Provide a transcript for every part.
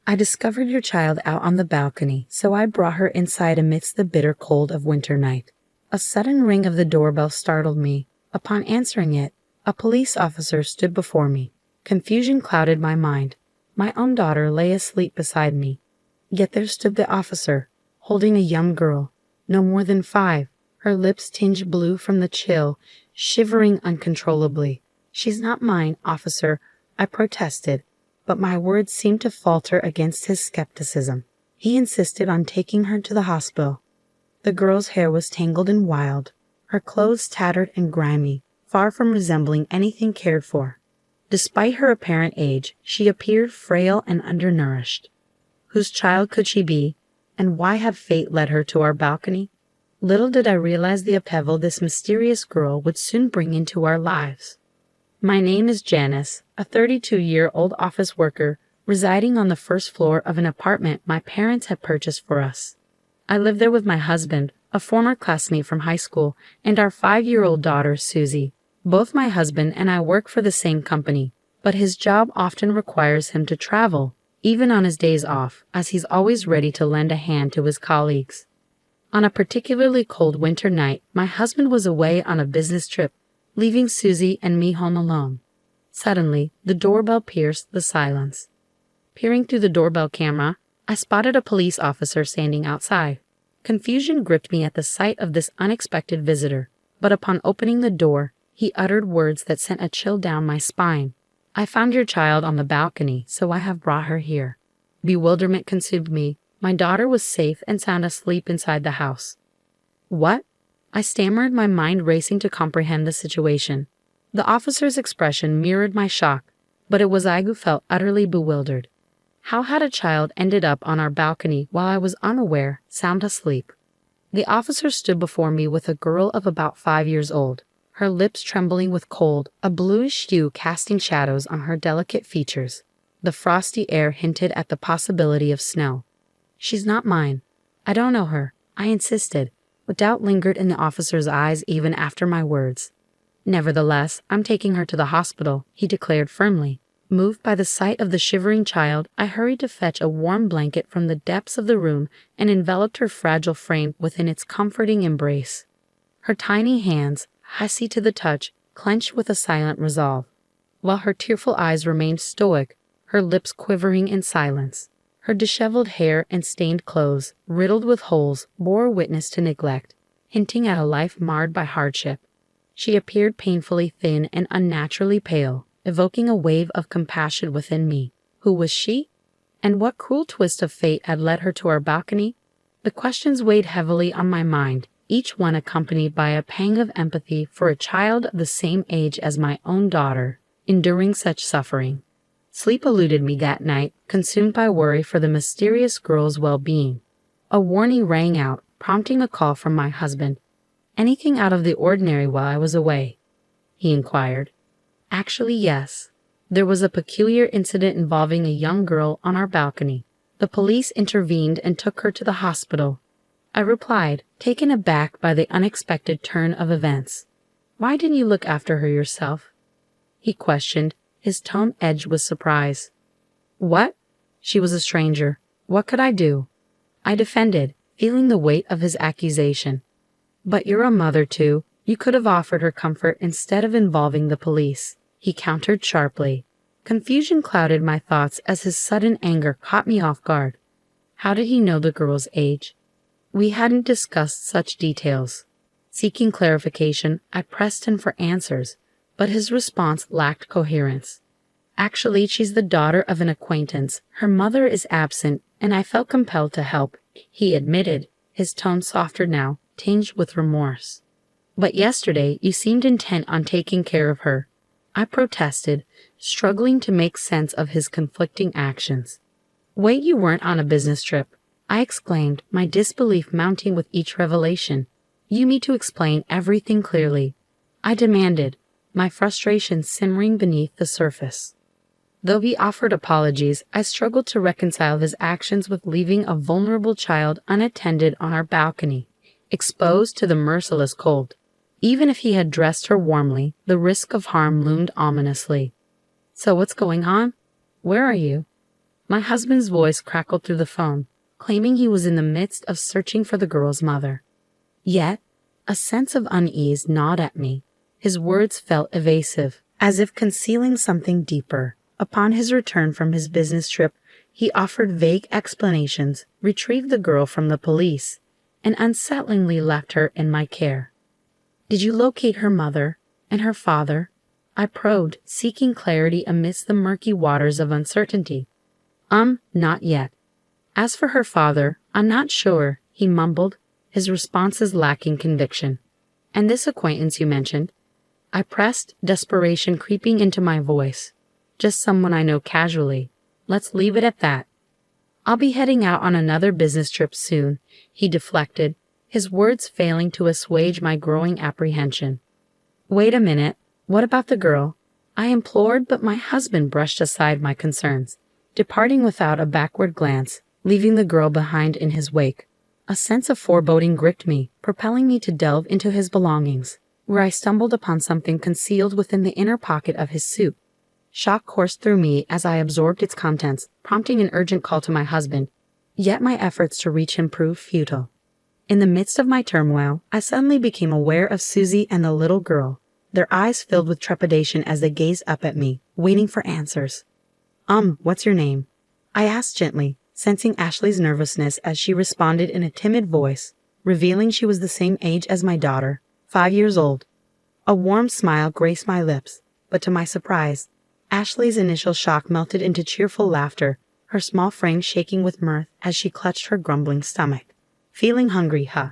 I discovered your child out on the balcony, so I brought her inside amidst the bitter cold of winter night. A sudden ring of the doorbell startled me. Upon answering it, a police officer stood before me. Confusion clouded my mind. My own daughter lay asleep beside me. Yet there stood the officer, holding a young girl, no more than 5, her lips tinged blue from the chill, shivering uncontrollably. "She's not mine, officer," I protested, but my words seemed to falter against his skepticism. He insisted on taking her to the hospital. The girl's hair was tangled and wild, her clothes tattered and grimy, far from resembling anything cared for. Despite her apparent age, she appeared frail and undernourished. Whose child could she be, and why had fate led her to our balcony? Little did I realize the upheaval this mysterious girl would soon bring into our lives. My name is Janice, a 32-year-old office worker residing on the first floor of an apartment my parents had purchased for us. I live there with my husband, a former classmate from high school, and our 5-year-old daughter, Susie. Both my husband and I work for the same company, but his job often requires him to travel, even on his days off, as he's always ready to lend a hand to his colleagues. On a particularly cold winter night, my husband was away on a business trip, leaving Susie and me home alone. Suddenly, the doorbell pierced the silence. Peering through the doorbell camera, I spotted a police officer standing outside. Confusion gripped me at the sight of this unexpected visitor, but upon opening the door, he uttered words that sent a chill down my spine. "I found your child on the balcony, so I have brought her here." Bewilderment consumed me. My daughter was safe and sound asleep inside the house. "What?" I stammered, my mind racing to comprehend the situation. The officer's expression mirrored my shock, but it was I who felt utterly bewildered. How had a child ended up on our balcony while I was unaware, sound asleep? The officer stood before me with a girl of about 5 years old, her lips trembling with cold, a bluish hue casting shadows on her delicate features. The frosty air hinted at the possibility of snow. "She's not mine. I don't know her," I insisted, but doubt lingered in the officer's eyes even after my words. "Nevertheless, I'm taking her to the hospital," he declared firmly. Moved by the sight of the shivering child, I hurried to fetch a warm blanket from the depths of the room and enveloped her fragile frame within its comforting embrace. Her tiny hands, icy to the touch, clenched with a silent resolve, while her tearful eyes remained stoic, her lips quivering in silence. Her disheveled hair and stained clothes, riddled with holes, bore witness to neglect, hinting at a life marred by hardship. She appeared painfully thin and unnaturally pale, evoking a wave of compassion within me. Who was she? And what cruel twist of fate had led her to our balcony? The questions weighed heavily on my mind, each one accompanied by a pang of empathy for a child of the same age as my own daughter, enduring such suffering. Sleep eluded me that night, consumed by worry for the mysterious girl's well-being. A warning rang out, prompting a call from my husband. "Anything out of the ordinary while I was away?" he inquired. "Actually, yes. There was a peculiar incident involving a young girl on our balcony. The police intervened and took her to the hospital," I replied, taken aback by the unexpected turn of events. "Why didn't you look after her yourself?" he questioned, his tone edged with surprise. "What? She was a stranger. What could I do?" I defended, feeling the weight of his accusation. "But you're a mother too. You could have offered her comfort instead of involving the police," he countered sharply. Confusion clouded my thoughts as his sudden anger caught me off guard. How did he know the girl's age? We hadn't discussed such details. Seeking clarification, I pressed him for answers, but his response lacked coherence. "Actually, she's the daughter of an acquaintance. Her mother is absent, and I felt compelled to help," he admitted, his tone softer now, tinged with remorse. "But yesterday you seemed intent on taking care of her," I protested, struggling to make sense of his conflicting actions. "Wait, you weren't on a business trip," I exclaimed, my disbelief mounting with each revelation. "You need to explain everything clearly," I demanded, my frustration simmering beneath the surface. Though he offered apologies, I struggled to reconcile his actions with leaving a vulnerable child unattended on our balcony, exposed to the merciless cold. Even if he had dressed her warmly, the risk of harm loomed ominously. "So what's going on? Where are you?" My husband's voice crackled through the phone, claiming he was in the midst of searching for the girl's mother. Yet, a sense of unease gnawed at me. His words felt evasive, as if concealing something deeper. Upon his return from his business trip, he offered vague explanations, retrieved the girl from the police, and unsettlingly left her in my care. Did you locate her mother and her father? I probed, seeking clarity amidst the murky waters of uncertainty. Not yet. As for her father, I'm not sure, he mumbled, his responses lacking conviction. And this acquaintance you mentioned? I pressed, desperation creeping into my voice. Just someone I know casually. Let's leave it at that. I'll be heading out on another business trip soon, he deflected, his words failing to assuage my growing apprehension. Wait a minute, what about the girl? I implored, but my husband brushed aside my concerns, departing without a backward glance, leaving the girl behind in his wake. A sense of foreboding gripped me, propelling me to delve into his belongings, where I stumbled upon something concealed within the inner pocket of his suit. Shock coursed through me as I absorbed its contents, prompting an urgent call to my husband, yet my efforts to reach him proved futile. In the midst of my turmoil, I suddenly became aware of Susie and the little girl, their eyes filled with trepidation as they gazed up at me, waiting for answers. What's your name? I asked gently, sensing Ashley's nervousness as she responded in a timid voice, revealing she was the same age as my daughter, 5 years old. A warm smile graced my lips, but to my surprise, Ashley's initial shock melted into cheerful laughter, her small frame shaking with mirth as she clutched her grumbling stomach. Feeling hungry, huh?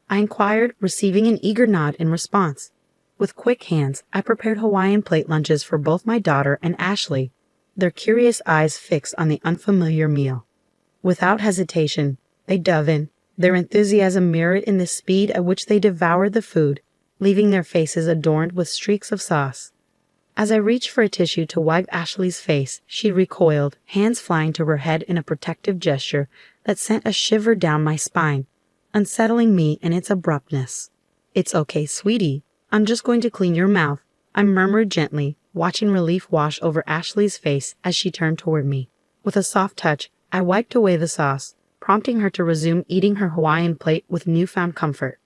I inquired, receiving an eager nod in response. With quick hands, I prepared Hawaiian plate lunches for both my daughter and Ashley, their curious eyes fixed on the unfamiliar meal. Without hesitation, they dove in, their enthusiasm mirrored in the speed at which they devoured the food, leaving their faces adorned with streaks of sauce. As I reached for a tissue to wipe Ashley's face, she recoiled, hands flying to her head in a protective gesture that sent a shiver down my spine, unsettling me in its abruptness. It's okay, sweetie. I'm just going to clean your mouth, I murmured gently, watching relief wash over Ashley's face as she turned toward me. With a soft touch, I wiped away the sauce, prompting her to resume eating her Hawaiian plate with newfound comfort.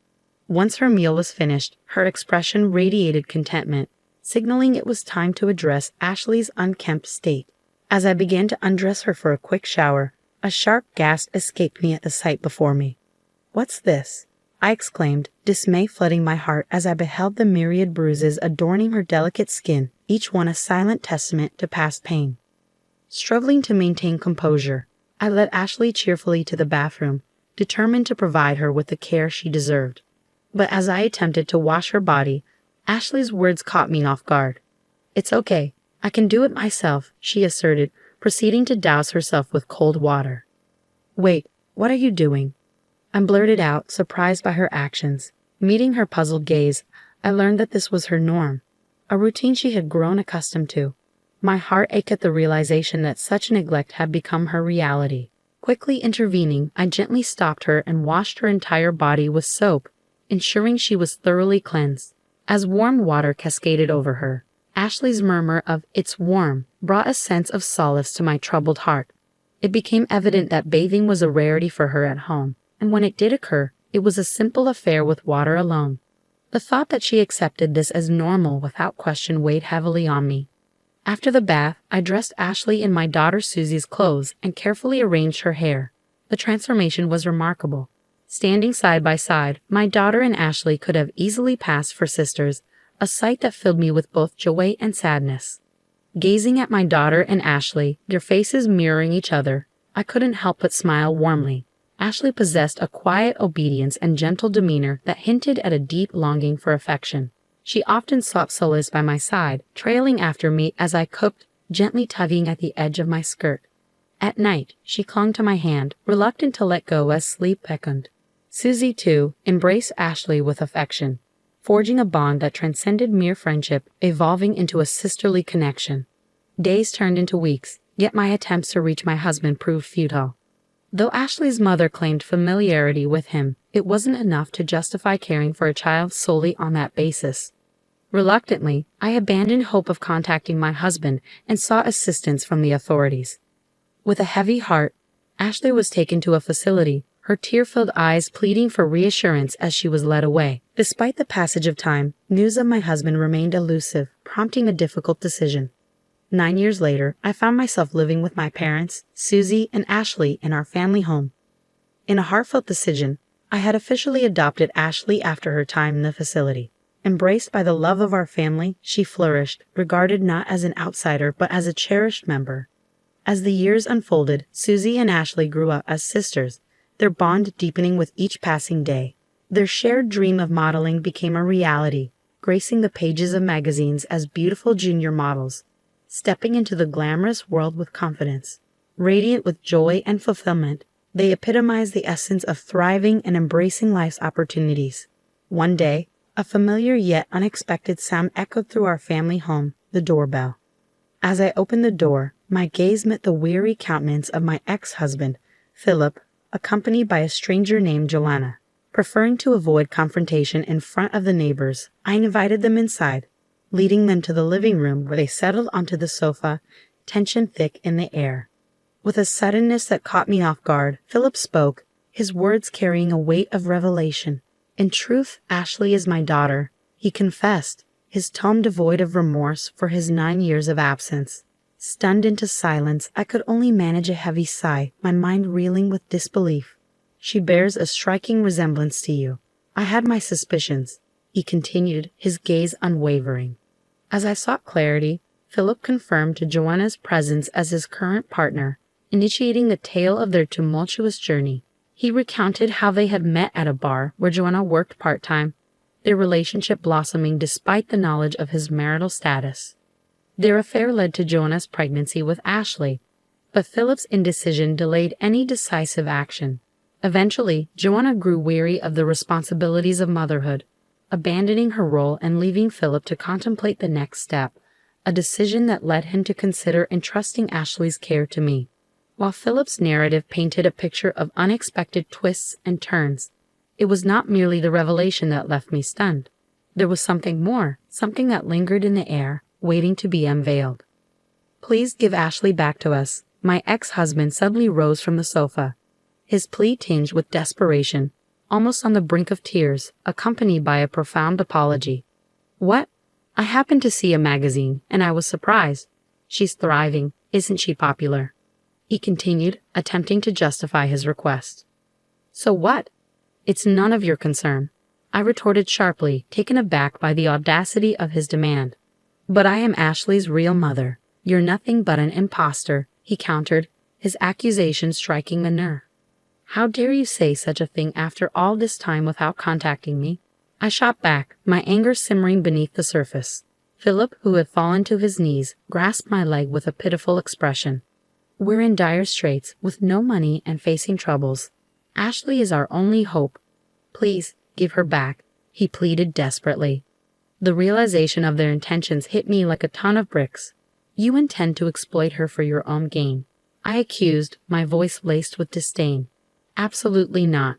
Once her meal was finished, her expression radiated contentment, signaling it was time to address Ashley's unkempt state. As I began to undress her for a quick shower, a sharp gasp escaped me at the sight before me. What's this? I exclaimed, dismay flooding my heart as I beheld the myriad bruises adorning her delicate skin, each one a silent testament to past pain. Struggling to maintain composure, I led Ashley cheerfully to the bathroom, determined to provide her with the care she deserved. But as I attempted to wash her body, Ashley's words caught me off guard. It's okay, I can do it myself, she asserted, proceeding to douse herself with cold water. Wait, what are you doing? I blurted out, surprised by her actions. Meeting her puzzled gaze, I learned that this was her norm, a routine she had grown accustomed to. My heart ached at the realization that such neglect had become her reality. Quickly intervening, I gently stopped her and washed her entire body with soap, ensuring she was thoroughly cleansed. As warm water cascaded over her, Ashley's murmur of "it's warm" brought a sense of solace to my troubled heart. It became evident that bathing was a rarity for her at home, and when it did occur, it was a simple affair with water alone. The thought that she accepted this as normal without question weighed heavily on me. After the bath, I dressed Ashley in my daughter Susie's clothes and carefully arranged her hair. The transformation was remarkable. Standing side by side, my daughter and Ashley could have easily passed for sisters, a sight that filled me with both joy and sadness. Gazing at my daughter and Ashley, their faces mirroring each other, I couldn't help but smile warmly. Ashley possessed a quiet obedience and gentle demeanor that hinted at a deep longing for affection. She often sought solace by my side, trailing after me as I cooked, gently tugging at the edge of my skirt. At night, she clung to my hand, reluctant to let go as sleep beckoned. Susie, too, embraced Ashley with affection, forging a bond that transcended mere friendship, evolving into a sisterly connection. Days turned into weeks, yet my attempts to reach my husband proved futile. Though Ashley's mother claimed familiarity with him, it wasn't enough to justify caring for a child solely on that basis. Reluctantly, I abandoned hope of contacting my husband and sought assistance from the authorities. With a heavy heart, Ashley was taken to a facility, her tear-filled eyes pleading for reassurance as she was led away. Despite the passage of time, news of my husband remained elusive, prompting a difficult decision. 9 years later, I found myself living with my parents, Susie and Ashley, in our family home. In a heartfelt decision, I had officially adopted Ashley after her time in the facility. Embraced by the love of our family, she flourished, regarded not as an outsider but as a cherished member. As the years unfolded, Susie and Ashley grew up as sisters, their bond deepening with each passing day. Their shared dream of modeling became a reality, gracing the pages of magazines as beautiful junior models, stepping into the glamorous world with confidence. Radiant with joy and fulfillment, they epitomized the essence of thriving and embracing life's opportunities. One day, a familiar yet unexpected sound echoed through our family home, the doorbell. As I opened the door, my gaze met the weary countenance of my ex-husband, Philip, accompanied by a stranger named Joanna. Preferring to avoid confrontation in front of the neighbors, I invited them inside, leading them to the living room where they settled onto the sofa, tension thick in the air. With a suddenness that caught me off guard, Philip spoke, his words carrying a weight of revelation. "In truth, Ashley is my daughter," he confessed, his tone devoid of remorse for his 9 years of absence. Stunned into silence, I could only manage a heavy sigh, my mind reeling with disbelief. "She bears a striking resemblance to you. I had my suspicions," he continued, his gaze unwavering. As I sought clarity, Philip confirmed to Joanna's presence as his current partner, initiating the tale of their tumultuous journey. He recounted how they had met at a bar where Joanna worked part-time, their relationship blossoming despite the knowledge of his marital status. Their affair led to Joanna's pregnancy with Ashley, but Philip's indecision delayed any decisive action. Eventually, Joanna grew weary of the responsibilities of motherhood, abandoning her role and leaving Philip to contemplate the next step, a decision that led him to consider entrusting Ashley's care to me. While Philip's narrative painted a picture of unexpected twists and turns, it was not merely the revelation that left me stunned. There was something more, something that lingered in the air, waiting to be unveiled. "Please give Ashley back to us." My ex-husband suddenly rose from the sofa, his plea tinged with desperation, almost on the brink of tears, accompanied by a profound apology. "What? I happened to see a magazine, and I was surprised. She's thriving, isn't she popular?" he continued, attempting to justify his request. "So what? It's none of your concern," I retorted sharply, taken aback by the audacity of his demand. "But I am Ashley's real mother. You're nothing but an imposter," he countered, his accusation striking a nerve. "How dare you say such a thing after all this time without contacting me?" I shot back, my anger simmering beneath the surface. Philip, who had fallen to his knees, grasped my leg with a pitiful expression. "We're in dire straits, with no money and facing troubles. Ashley is our only hope. Please, give her back," he pleaded desperately. The realization of their intentions hit me like a ton of bricks. "You intend to exploit her for your own gain," I accused, my voice laced with disdain. "Absolutely not.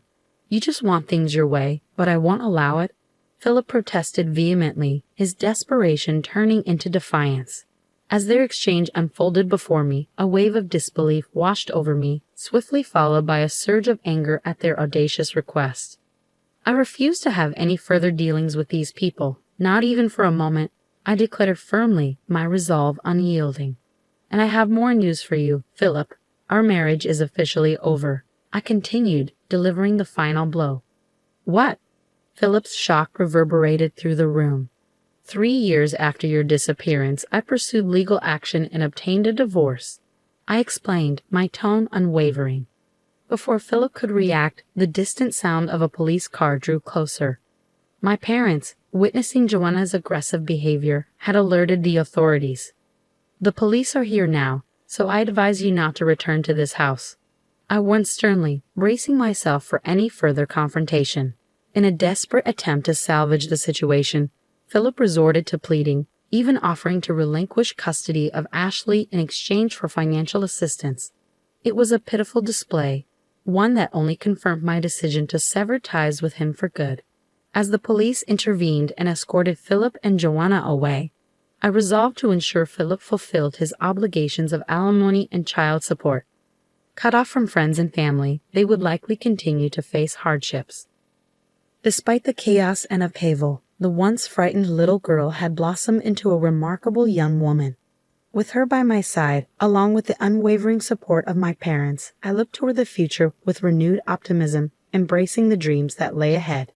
You just want things your way, but I won't allow it," Philip protested vehemently, his desperation turning into defiance. As their exchange unfolded before me, a wave of disbelief washed over me, swiftly followed by a surge of anger at their audacious request. I refused to have any further dealings with these people, not even for a moment. I declared firmly, my resolve unyielding. "And I have more news for you, Philip. Our marriage is officially over," I continued, delivering the final blow. "What?" Philip's shock reverberated through the room. 3 years after your disappearance, I pursued legal action and obtained a divorce," I explained, my tone unwavering. Before Philip could react, the distant sound of a police car drew closer. My parents, witnessing Joanna's aggressive behavior, had alerted the authorities. "The police are here now, so I advise you not to return to this house," I warned sternly, bracing myself for any further confrontation. In a desperate attempt to salvage the situation, Philip resorted to pleading, even offering to relinquish custody of Ashley in exchange for financial assistance. It was a pitiful display, one that only confirmed my decision to sever ties with him for good. As the police intervened and escorted Philip and Joanna away, I resolved to ensure Philip fulfilled his obligations of alimony and child support. Cut off from friends and family, they would likely continue to face hardships. Despite the chaos and upheaval, the once frightened little girl had blossomed into a remarkable young woman. With her by my side, along with the unwavering support of my parents, I looked toward the future with renewed optimism, embracing the dreams that lay ahead.